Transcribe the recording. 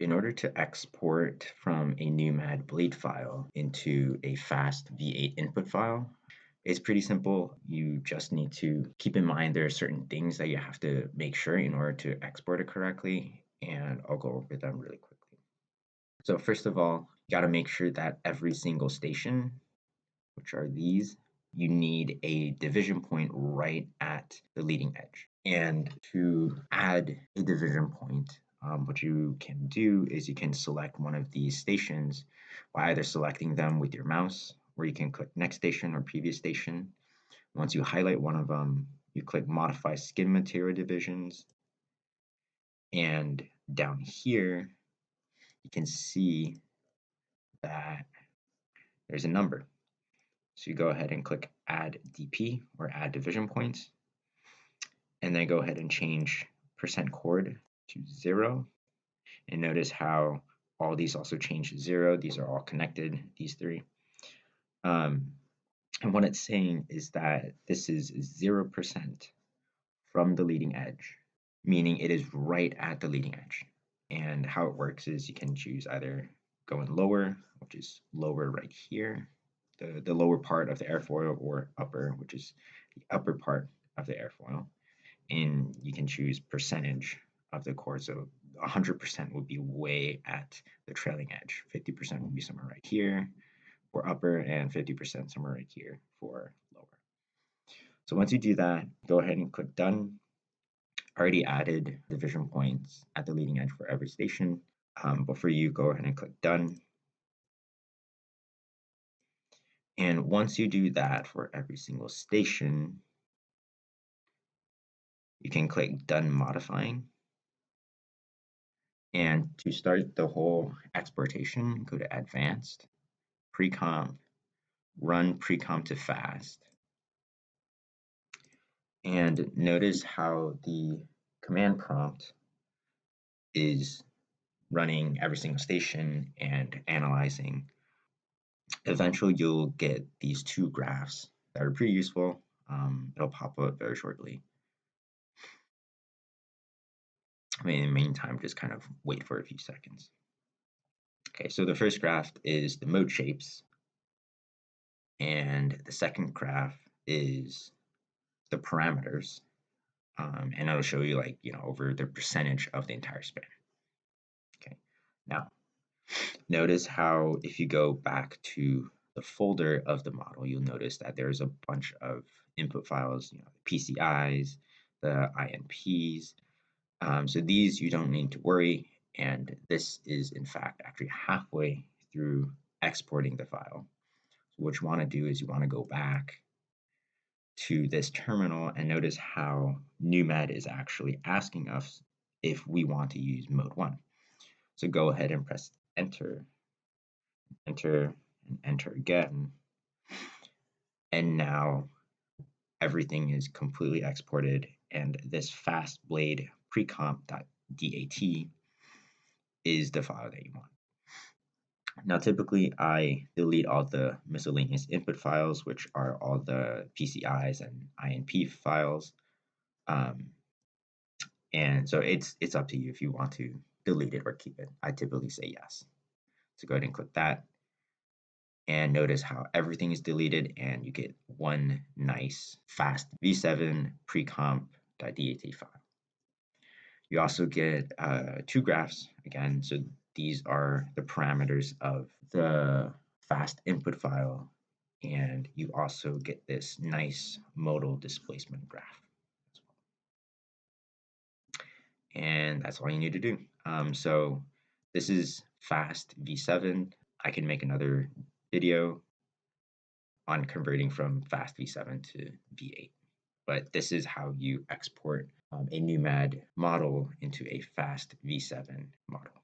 In order to export from a NuMAD blade file into a fast V8 input file, it's pretty simple. You just need to keep in mind there are certain things that you have to make sure in order to export it correctly, and I'll go over them really quickly. So first of all, you got to make sure that every single station, which are these, you need a division point right at the leading edge. And to add a division point, what you can do is you can select one of these stations by either selecting them with your mouse, or you can click next station or previous station. Once you highlight one of them, you click modify skin material divisions. And down here, you can see that there's a number. So you go ahead and click add DP or add division points, and then go ahead and change percent chord to 0. And notice how all these also change to 0. These are all connected, these three. And what it's saying is that this is 0% from the leading edge, meaning it is right at the leading edge. And how it works is you can choose either going lower, which is lower right here, the lower part of the airfoil, or upper, which is the upper part of the airfoil. And you can choose percentage of the chord. So 100% would be way at the trailing edge. 50% would be somewhere right here for upper, and 50% somewhere right here for lower. So once you do that, go ahead and click done. I already added division points at the leading edge for every station, but for you, go ahead and click done. And once you do that for every single station, you can click done modifying. And to start the whole exportation, go to advanced, pre-comp, run pre-comp to fast. And notice how the command prompt is running every single station and analyzing. Eventually, you'll get these two graphs that are pretty useful. It'll pop up very shortly. I mean, in the meantime, just kind of wait for a few seconds. Okay, so the first graph is the mode shapes, and the second graph is the parameters, and it'll show you, like, over the percentage of the entire span. Okay, now notice how if you go back to the folder of the model, you'll notice that there's a bunch of input files, the PCIs, the INPs. So these you don't need to worry, and this is in fact actually halfway through exporting the file. So what you want to do is you want to go back to this terminal and notice how NuMAD is actually asking us if we want to use mode 1. So go ahead and press enter, enter, and enter again. And now everything is completely exported, and this fast blade precomp.dat is the file that you want. Now, typically, I delete all the miscellaneous input files, which are all the PCIs and INP files. And so it's up to you if you want to delete it or keep it. I typically say yes. So go ahead and click that. And notice how everything is deleted, and you get one nice fast v7 precomp.dat file. You also get two graphs again. So these are the parameters of the fast input file, and you also get this nice modal displacement graph as well. And that's all you need to do. So this is fast v7. I can make another video on converting from fast v7 to v8. But this is how you export a NuMAD model into a fast v7 model.